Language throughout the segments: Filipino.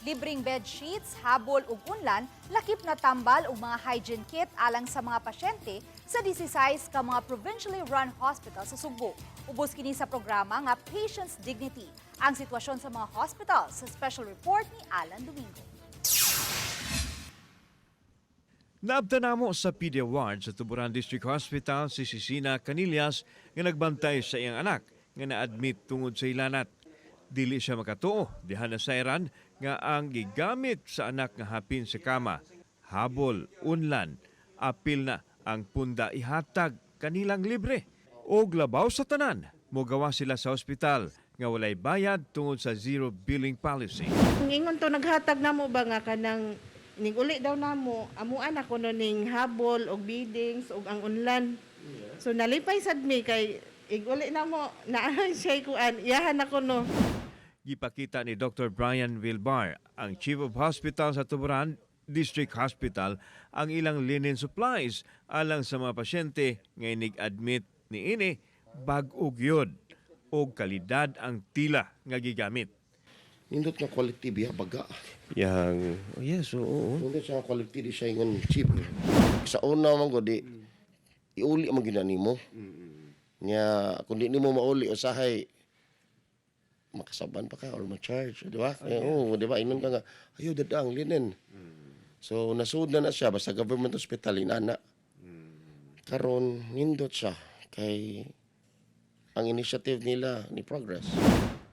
Libreng bed sheets, habol ug unlan, lakip na tambal ug mga hygiene kit alang sa mga pasyente sa 16 ka mga provincially run hospital sa Sugbo. Ubos kini sa programa nga Patient's Dignity. Ang sitwasyon sa mga hospital sa special report ni Alan Domingo. Naabta namo sa PD Ward sa Tuburan District Hospital si Sisina Canillas nga nagbantay sa iyang anak nga na-admit tungod sa ilanat. Dili siya makatuo, dihan na sayran nga ang gigamit sa anak nga hapin sa kama, habol, unlan, apil na ang punda ihatag kanilang libre. Og labaw sa tanan, mogawa sila sa ospital nga walay bayad tungod sa zero billing policy. Ingon to naghatag namo ba nga kanang ning uli daw namo amuan ako no ning habol og biddings og ang unlan. So nalipay sad mi kay iguli namo naa siya kuan iyahan ako no. Gipakita ni Dr. Brian Vilbar, ang Chief of Hospital sa Tuburan District Hospital, ang ilang linen supplies alang sa mga pasyente nga inig-admit ni ini bag-og yod o kalidad ang tila nga gigamit. Nindot nga quality biya baga. Yang, oh yes, oo. Nindot siya nga quality di siya yung cheap. Sa una man ko di, iuli ang ginani mo. Nya, kung di mo mauli, usahay, makasaban pa ka or ma-charge. Di ba? Oo, di ba? Inon ka nga, ayaw dadang, linen. So, nasud na siya, basta government hospital, inana. Karon nindot siya. Kay, ang initiative nila ni Progress.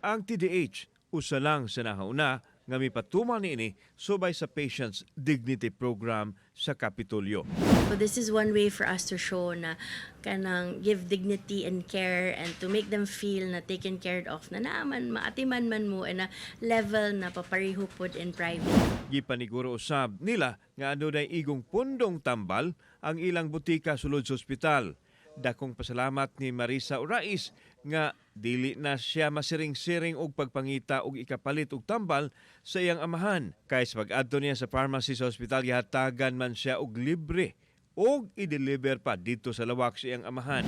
Ang TDH, usa lang sa nahauna nga mipatuman niini subay sa Patient's Dignity Program sa Kapitolyo. So this is one way for us to show na kanang give dignity and care and to make them feel na taken care of na naaman maatiman man mo na level na papareho pod in private. Gipaniguro usab nila nga adunay igong pundong tambal ang ilang butika sulod sa ospital. Dakong pasalamat ni Marisa Urais nga dili na siya masiring-siring og pagpangita og ikapalit og tambal sa iyang amahan. Kay sa pag-adto niya sa pharmacy sa ospital, gihatagan man siya og libre og i-deliver pa dito sa lawak sa iyang amahan.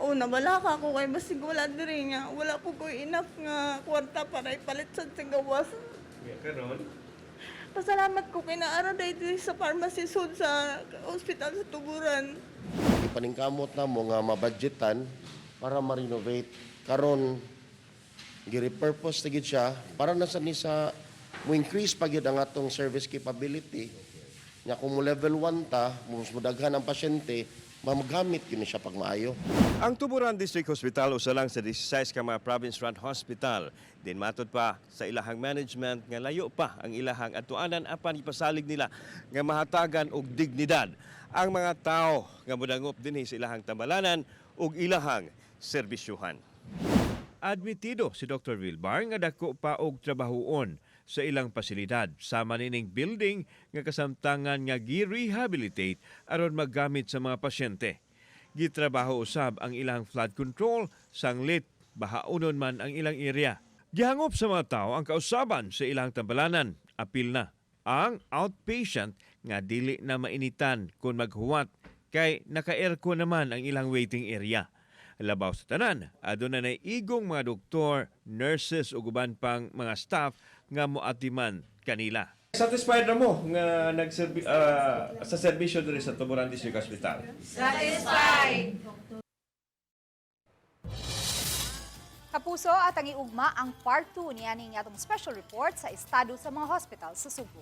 Oh, nawala ka ako kay basig wala diri nga. Wala po ko enough nga kwarta para ipalit sa gawas. Karon, Pasalamat ko kay naara dito sa pharmacy sud sa ospital sa Tuburan. Ipaningkamot na mo nga mabudgetan para ma-renovate. Karon gi-repurpose tigid siya para na sa mo increase pa gyud ang atong service capability. Nya kung mo level 1 ta, mo daghan ang pasyente, mamagamit yun siya pag maayo. Ang Tuburan District Hospital usa lang sa 16 ka mga province-run hospital. Din matod pa sa ilahang management nga layo pa ang ilahang atuanan apan ipasalig nila nga mahatagan og dignidad ang mga tao nga modangop dinhi sa ilahang tambalanan ug ilahang serbisyuhan. Admitido si Dr. Vilbar nga dako pa og trabahoon sa ilang pasilidad sama nining building nga kasamtangan nga gi-rehabilitate aron maggamit sa mga pasyente. Gitrabaho usab ang ilang flood control, sanglit, bahaunon man ang ilang area. Gihangop sa mga tao ang kausaban sa ilang tambalanan, apil na ang outpatient nga dili na mainitan kung maghuwat kay naka-aircon naman ang ilang waiting area. Labaw sa tanan, aduna na igong mga doktor, nurses ug uban pang mga staff nga moatiman kanila. satisfied na mo nga sa serbisyo diri sa Tuburan District Hospital? Kapuso at ang iugma ang part 2 niya ning atong special report sa estado sa mga hospital sa Subo.